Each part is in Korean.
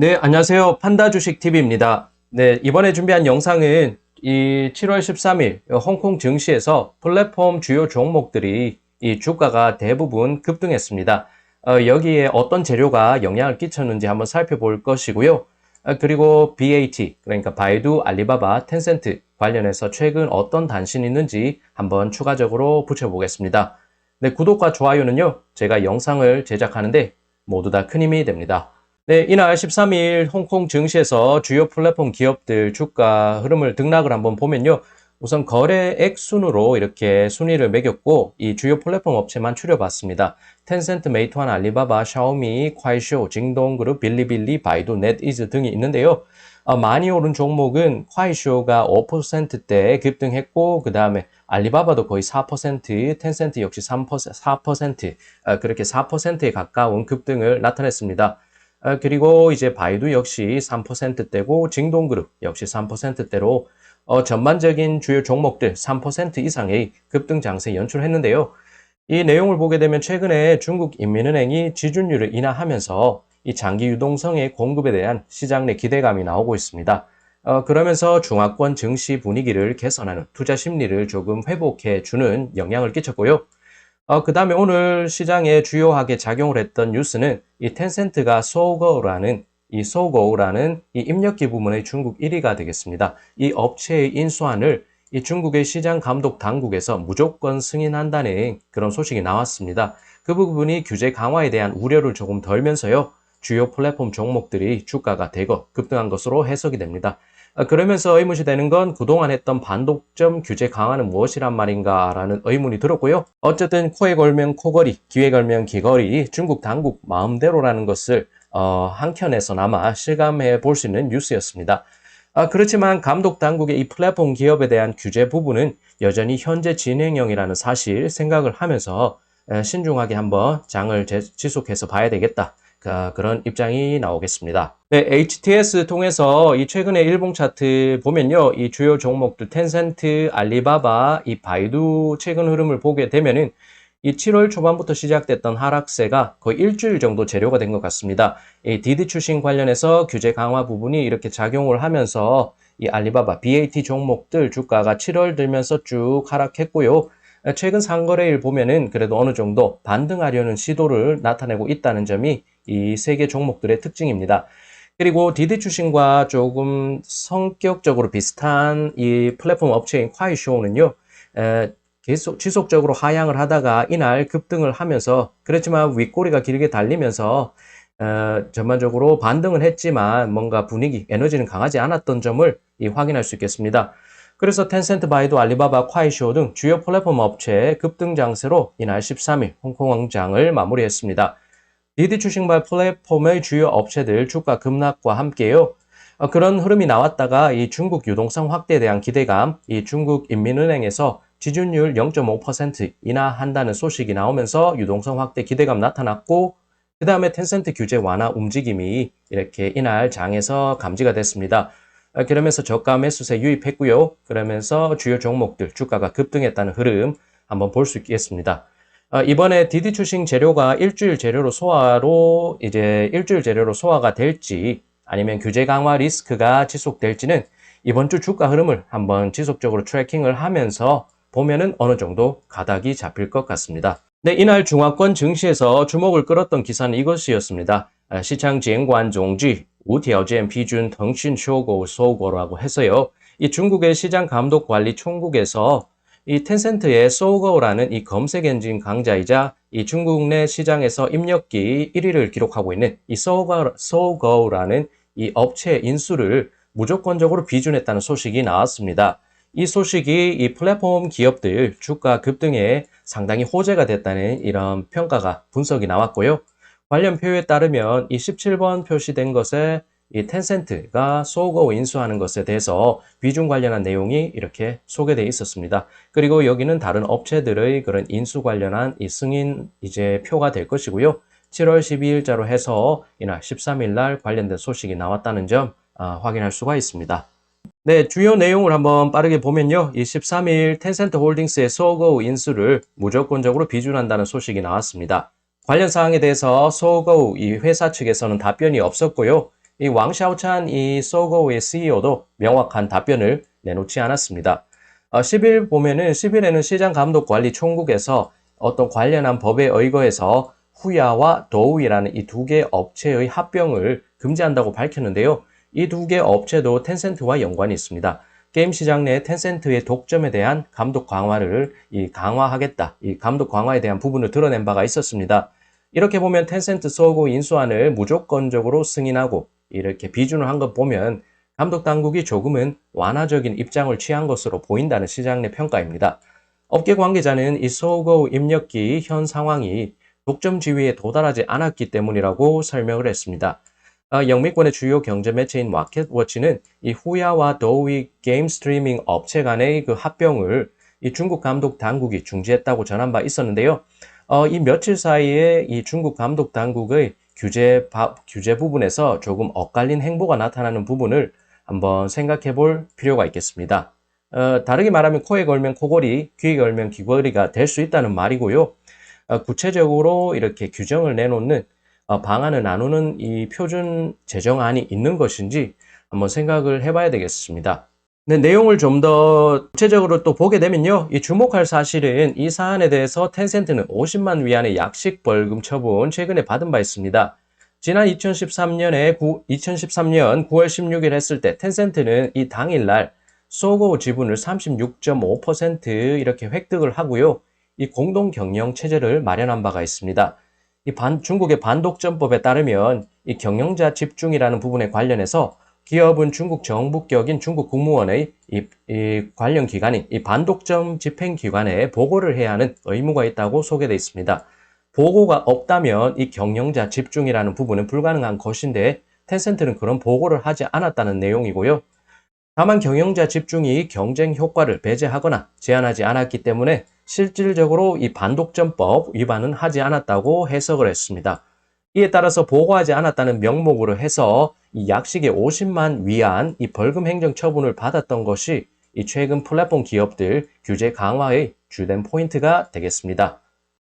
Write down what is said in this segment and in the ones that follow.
네, 안녕하세요. 판다 주식 TV입니다. 네, 이번에 준비한 영상은 이 7월 13일 홍콩 증시에서 플랫폼 주요 종목들이 이 주가가 대부분 급등했습니다. 여기에 어떤 재료가 영향을 끼쳤는지 한번 살펴볼 것이고요. 그리고 BAT, 그러니까 바이두, 알리바바, 텐센트 관련해서 최근 어떤 단신이 있는지 한번 추가적으로 붙여보겠습니다. 네, 구독과 좋아요는요, 제가 영상을 제작하는데 모두 다 큰 힘이 됩니다. 네, 이날 13일 홍콩 증시에서 주요 플랫폼 기업들 주가 흐름을 등락을 한번 보면요. 우선 거래액 순으로 이렇게 순위를 매겼고 이 주요 플랫폼 업체만 추려봤습니다. 텐센트, 메이투안, 알리바바, 샤오미, 콰이쇼, 징동그룹, 빌리빌리, 바이두, 넷이즈 등이 있는데요. 많이 오른 종목은 콰이쇼가 5%대 급등했고 그 다음에 알리바바도 거의 4%, 텐센트 역시 3%, 4%, 그렇게 4%에 가까운 급등을 나타냈습니다. 그리고 이제 바이두 역시 3%대고 징동그룹 역시 3%대로 전반적인 주요 종목들 3% 이상의 급등 장세 연출했는데요. 이 내용을 보게 되면 최근에 중국인민은행이 지준율을 인하하면서 이 장기 유동성의 공급에 대한 시장 내 기대감이 나오고 있습니다. 그러면서 중화권 증시 분위기를 개선하는 투자 심리를 조금 회복해 주는 영향을 끼쳤고요. 그 다음에 오늘 시장에 주요하게 작용을 했던 뉴스는 이 텐센트가 소고라는 이 입력기 부문의 중국 1위가 되겠습니다. 이 업체의 인수안을 이 중국의 시장 감독 당국에서 무조건 승인한다는 그런 소식이 나왔습니다. 그 부분이 규제 강화에 대한 우려를 조금 덜면서요. 주요 플랫폼 종목들이 주가가 대거 급등한 것으로 해석이 됩니다. 그러면서 의문이 되는 건 그동안 했던 반독점 규제 강화는 무엇이란 말인가 라는 의문이 들었고요. 어쨌든 코에 걸면 코걸이, 귀에 걸면 귀걸이, 중국 당국 마음대로라는 것을 한켠에서나마 실감해 볼 수 있는 뉴스였습니다. 그렇지만 감독 당국의 이 플랫폼 기업에 대한 규제 부분은 여전히 현재 진행형이라는 사실 생각을 하면서 신중하게 한번 장을 지속해서 봐야 되겠다. 그런 입장이 나오겠습니다. 네, HTS 통해서 이 최근에 일봉 차트 보면요. 이 주요 종목들 텐센트, 알리바바, 이 바이두 최근 흐름을 보게 되면은 이 7월 초반부터 시작됐던 하락세가 거의 일주일 정도 재료가 된 것 같습니다. 이 디디 출신 관련해서 규제 강화 부분이 이렇게 작용을 하면서 이 알리바바, BAT 종목들 주가가 7월 들면서 쭉 하락했고요. 최근 상거래일 보면은 그래도 어느 정도 반등하려는 시도를 나타내고 있다는 점이 이 세 개 종목들의 특징입니다. 그리고 디디 출신과 조금 성격적으로 비슷한 이 플랫폼 업체인 콰이쇼는요, 계속 지속적으로 하향을 하다가 이날 급등을 하면서 그렇지만 윗꼬리가 길게 달리면서 전반적으로 반등은 했지만 뭔가 분위기, 에너지는 강하지 않았던 점을 확인할 수 있겠습니다. 그래서 텐센트, 바이두, 알리바바, 콰이쇼 등 주요 플랫폼 업체의 급등 장세로 이날 13일 홍콩 왕장을 마무리했습니다. 디디 출신발 플랫폼의 주요 업체들 주가 급락과 함께요. 그런 흐름이 나왔다가 이 중국 유동성 확대에 대한 기대감, 이 중국 인민은행에서 지준율 0.5% 인하한다는 소식이 나오면서 유동성 확대 기대감 나타났고 그 다음에 텐센트 규제 완화 움직임이 이렇게 이날 장에서 감지가 됐습니다. 그러면서 저가 매수세 유입했고요. 그러면서 주요 종목들 주가가 급등했다는 흐름 한번 볼 수 있겠습니다. 이번에 디디 출신 재료가 일주일 재료로 소화가 될지 아니면 규제 강화 리스크가 지속될지는 이번 주 주가 흐름을 한번 지속적으로 트래킹을 하면서 보면은 어느 정도 가닥이 잡힐 것 같습니다. 네, 이날 중화권 증시에서 주목을 끌었던 기사는 이것이었습니다. 시장监管总局无条件批准腾讯收购라고 해서요. 이 중국의 시장 감독 관리 총국에서 이 텐센트의 소고라는 이 검색 엔진 강자이자 이 중국 내 시장에서 입력기 1위를 기록하고 있는 이 소고라는 이 업체 인수를 무조건적으로 비준했다는 소식이 나왔습니다. 이 소식이 이 플랫폼 기업들 주가 급등에 상당히 호재가 됐다는 이런 평가가 분석이 나왔고요. 관련 표에 따르면 이 17번 표시된 것에 이 텐센트가 소고 인수하는 것에 대해서 비중 관련한 내용이 이렇게 소개되어 있었습니다. 그리고 여기는 다른 업체들의 그런 인수 관련한 이 승인 이제 표가 될 것이고요. 7월 12일자로 해서 이날 13일 날 관련된 소식이 나왔다는 점 확인할 수가 있습니다. 네, 주요 내용을 한번 빠르게 보면요. 이 13일 텐센트 홀딩스의 소고 인수를 무조건적으로 비준한다는 소식이 나왔습니다. 관련 사항에 대해서 소고 이 회사 측에서는 답변이 없었고요. 이 왕샤오찬 이 소고의 CEO도 명확한 답변을 내놓지 않았습니다. 10일 보면은 10일에는 시장감독관리총국에서 어떤 관련한 법에 의거해서 후야와 도우이라는 이 두 개 업체의 합병을 금지한다고 밝혔는데요. 이 두 개 업체도 텐센트와 연관이 있습니다. 게임 시장 내 텐센트의 독점에 대한 감독 강화를 강화하겠다. 이 감독 강화에 대한 부분을 드러낸 바가 있었습니다. 이렇게 보면 텐센트 소고 인수안을 무조건적으로 승인하고 이렇게 비준을 한 것 보면 감독 당국이 조금은 완화적인 입장을 취한 것으로 보인다는 시장 내 평가입니다. 업계 관계자는 이 소고 입력기 현 상황이 독점 지위에 도달하지 않았기 때문이라고 설명을 했습니다. 영미권의 주요 경제 매체인 마켓워치는 이 후야와 도우이 게임 스트리밍 업체 간의 그 합병을 이 중국 감독 당국이 중지했다고 전한 바 있었는데요. 이 며칠 사이에 이 중국 감독 당국의 규제 부분에서 조금 엇갈린 행보가 나타나는 부분을 한번 생각해 볼 필요가 있겠습니다. 다르게 말하면 코에 걸면 코걸이, 귀에 걸면 귀걸이가 될 수 있다는 말이고요. 구체적으로 이렇게 규정을 내놓는 방안을 나누는 이 표준 제정안이 있는 것인지 한번 생각을 해봐야 되겠습니다. 네, 내용을 좀 더 구체적으로 또 보게 되면요. 이 주목할 사실은 이 사안에 대해서 텐센트는 50만 위안의 약식 벌금 처분 최근에 받은 바 있습니다. 지난 2013년 9월 16일 했을 때 텐센트는 이 당일날 소고 지분을 36.5% 이렇게 획득을 하고요. 이 공동 경영 체제를 마련한 바가 있습니다. 중국의 반독점법에 따르면 이 경영자 집중이라는 부분에 관련해서 기업은 중국 정부격인 중국 국무원의 이 관련 기관인 이 반독점 집행기관에 보고를 해야 하는 의무가 있다고 소개되어 있습니다. 보고가 없다면 이 경영자 집중이라는 부분은 불가능한 것인데 텐센트는 그런 보고를 하지 않았다는 내용이고요. 다만 경영자 집중이 경쟁 효과를 배제하거나 제한하지 않았기 때문에 실질적으로 이 반독점법 위반은 하지 않았다고 해석을 했습니다. 이에 따라서 보고하지 않았다는 명목으로 해서 이 약식의 50만 위안 이 벌금 행정 처분을 받았던 것이 이 최근 플랫폼 기업들 규제 강화의 주된 포인트가 되겠습니다.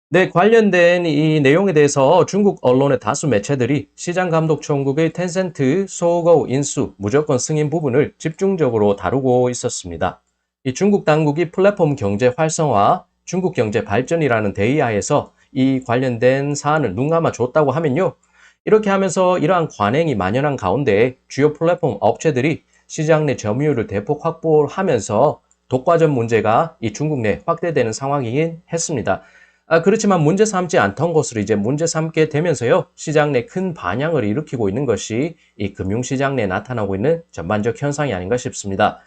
네, 관련된 이 내용에 대해서 중국 언론의 다수 매체들이 시장감독총국의 텐센트 소고 인수 무조건 승인 부분을 집중적으로 다루고 있었습니다. 이 중국 당국이 플랫폼 경제 활성화, 중국 경제 발전이라는 대의하에서 이 관련된 사안을 눈감아 줬다고 하면요. 이렇게 하면서 이러한 관행이 만연한 가운데 주요 플랫폼 업체들이 시장 내 점유율을 대폭 확보하면서 독과점 문제가 이 중국 내 확대되는 상황이긴 했습니다. 그렇지만 문제 삼지 않던 것으로 이제 문제 삼게 되면서요. 시장 내 큰 반향을 일으키고 있는 것이 이 금융시장 내에 나타나고 있는 전반적 현상이 아닌가 싶습니다.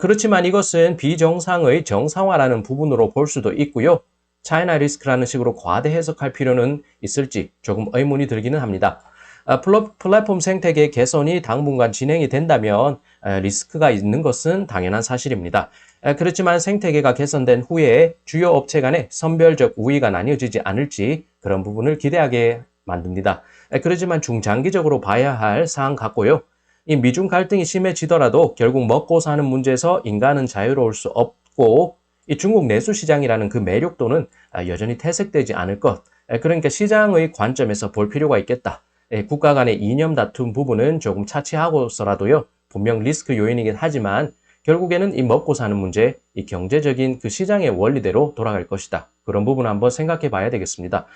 그렇지만 이것은 비정상의 정상화라는 부분으로 볼 수도 있고요. 차이나 리스크라는 식으로 과대 해석할 필요는 있을지 조금 의문이 들기는 합니다. 플랫폼 생태계 개선이 당분간 진행이 된다면 리스크가 있는 것은 당연한 사실입니다. 그렇지만 생태계가 개선된 후에 주요 업체 간의 선별적 우위가 나뉘어지지 않을지 그런 부분을 기대하게 만듭니다. 그렇지만 중장기적으로 봐야 할 사안 같고요. 이 미중 갈등이 심해지더라도 결국 먹고 사는 문제에서 인간은 자유로울 수 없고 이 중국 내수 시장이라는 그 매력도는 여전히 퇴색되지 않을 것. 그러니까 시장의 관점에서 볼 필요가 있겠다. 국가 간의 이념 다툼 부분은 조금 차치하고서라도요. 분명 리스크 요인이긴 하지만 결국에는 이 먹고 사는 문제, 이 경제적인 그 시장의 원리대로 돌아갈 것이다. 그런 부분 한번 생각해 봐야 되겠습니다.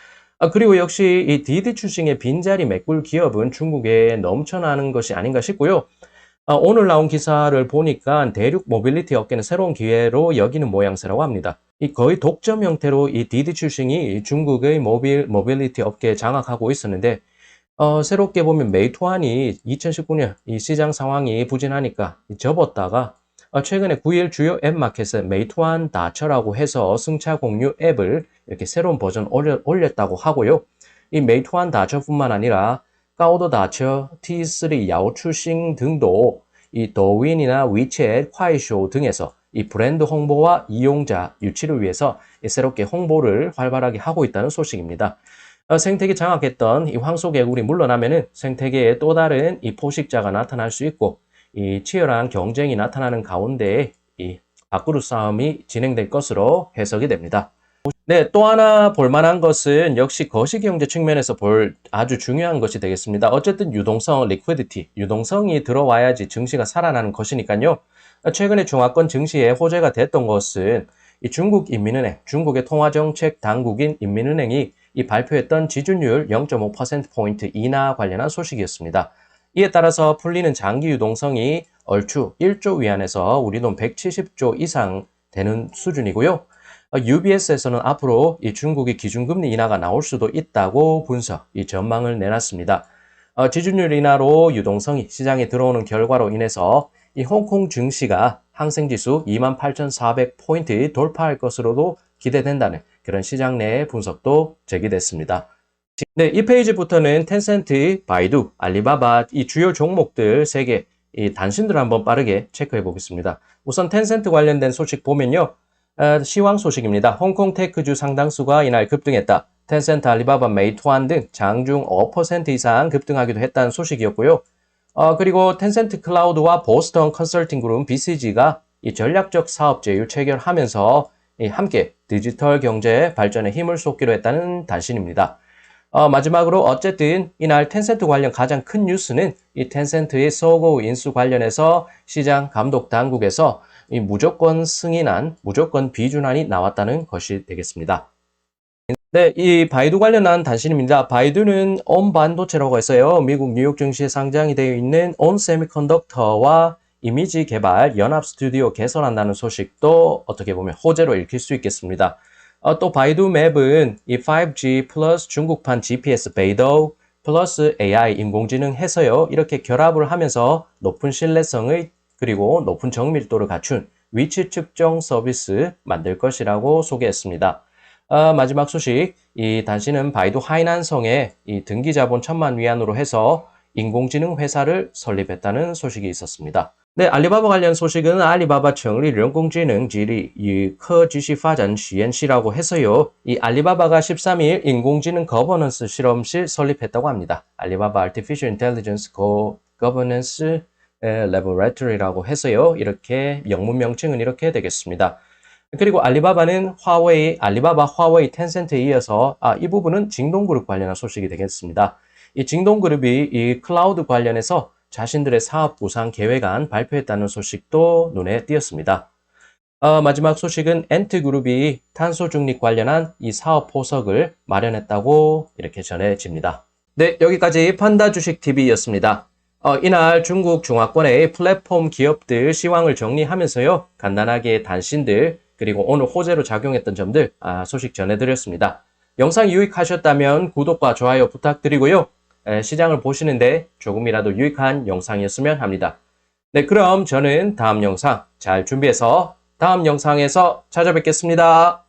그리고 역시 이 디디 출신의 빈자리 메꿀 기업은 중국에 넘쳐나는 것이 아닌가 싶고요. 오늘 나온 기사를 보니까 대륙 모빌리티 업계는 새로운 기회로 여기는 모양새라고 합니다. 이 거의 독점 형태로 이 디디 출신이 중국의 모빌리티 업계에 장악하고 있었는데 새롭게 보면 메이투안이 2019년 이 시장 상황이 부진하니까 접었다가 최근에 9일 주요 앱 마켓에 메이투안 다처라고 해서 승차 공유 앱을 이렇게 새로운 버전 올렸다고 하고요. 이 메이투안 다처뿐만 아니라 까오더 다처, T3 야오추싱 등도 이 더윈이나 위챗, 화이쇼 등에서 이 브랜드 홍보와 이용자 유치를 위해서 새롭게 홍보를 활발하게 하고 있다는 소식입니다. 생태계 장악했던 이 황소개구리 물러나면은 생태계에 또 다른 이 포식자가 나타날 수 있고 이 치열한 경쟁이 나타나는 가운데 이 밥그릇 싸움이 진행될 것으로 해석이 됩니다. 네, 또 하나 볼만한 것은 역시 거시경제 측면에서 볼 아주 중요한 것이 되겠습니다. 어쨌든 유동성, liquidity, 유동성이 들어와야지 증시가 살아나는 것이니까요. 최근에 중화권 증시에 호재가 됐던 것은 이 중국 인민은행, 중국의 통화정책 당국인 인민은행이 이 발표했던 지준율 0.5%포인트 인하 관련한 소식이었습니다. 이에 따라서 풀리는 장기 유동성이 얼추 1조 위안에서 우리 돈 170조 이상 되는 수준이고요. UBS에서는 앞으로 이 중국의 기준금리 인하가 나올 수도 있다고 분석, 이 전망을 내놨습니다. 지준율 인하로 유동성이 시장에 들어오는 결과로 인해서 이 홍콩 증시가 항생지수 28,400포인트 돌파할 것으로도 기대된다는 그런 시장 내 분석도 제기됐습니다. 네, 이 페이지부터는 텐센트, 바이두, 알리바바 이 주요 종목들 3개 이 단신들을 한번 빠르게 체크해 보겠습니다. 우선 텐센트 관련된 소식 보면요. 시황 소식입니다. 홍콩 테크주 상당수가 이날 급등했다. 텐센트, 알리바바, 메이투안 등 장중 5% 이상 급등하기도 했다는 소식이었고요. 그리고 텐센트 클라우드와 보스턴 컨설팅 그룹 BCG가 이 전략적 사업 제휴 체결하면서 함께 디지털 경제 발전에 힘을 쏟기로 했다는 단신입니다. 마지막으로 어쨌든 이날 텐센트 관련 가장 큰 뉴스는 이 텐센트의 서고 인수 관련해서 시장 감독 당국에서 이 무조건 승인안, 무조건 비준안이 나왔다는 것이 되겠습니다. 네, 이 바이두 관련한 단신입니다. 바이두는 온 반도체라고 해서요. 미국 뉴욕 증시에 상장이 되어 있는 온 세미컨덕터와 이미지 개발 연합 스튜디오 개설한다는 소식도 어떻게 보면 호재로 읽힐 수 있겠습니다. 또 바이두 맵은 이 5G 플러스 중국판 GPS 베이더 플러스 AI 인공지능 해서요. 이렇게 결합을 하면서 높은 신뢰성의 그리고 높은 정밀도를 갖춘 위치 측정 서비스 만들 것이라고 소개했습니다. 마지막 소식, 이 단신은 바이두 하이난성에 이 등기자본 1,000만 위안으로 해서 인공지능 회사를 설립했다는 소식이 있었습니다. 네, 알리바바 관련 소식은 알리바바成立人工智能激励与科技发展实验室라고 해서요. 이 알리바바가 13일 인공지능 거버넌스 실험실 설립했다고 합니다. 알리바바 Artificial Intelligence Governance Laboratory라고 해서요. 이렇게 영문 명칭은 이렇게 되겠습니다. 그리고 알리바바는 알리바바, 화웨이, 텐센트에 이어서 이 부분은 징동그룹 관련한 소식이 되겠습니다. 이 징동그룹이 이 클라우드 관련해서 자신들의 사업 구상 계획안 발표했다는 소식도 눈에 띄었습니다. 마지막 소식은 엔트그룹이 탄소 중립 관련한 이 사업 포석을 마련했다고 이렇게 전해집니다. 네, 여기까지 판다 주식TV였습니다. 이날 중국 중화권의 플랫폼 기업들 시황을 정리하면서요. 간단하게 단신들 그리고 오늘 호재로 작용했던 점들 소식 전해드렸습니다. 영상 유익하셨다면 구독과 좋아요 부탁드리고요. 시장을 보시는데 조금이라도 유익한 영상이었으면 합니다. 네, 그럼 저는 다음 영상 잘 준비해서 다음 영상에서 찾아뵙겠습니다.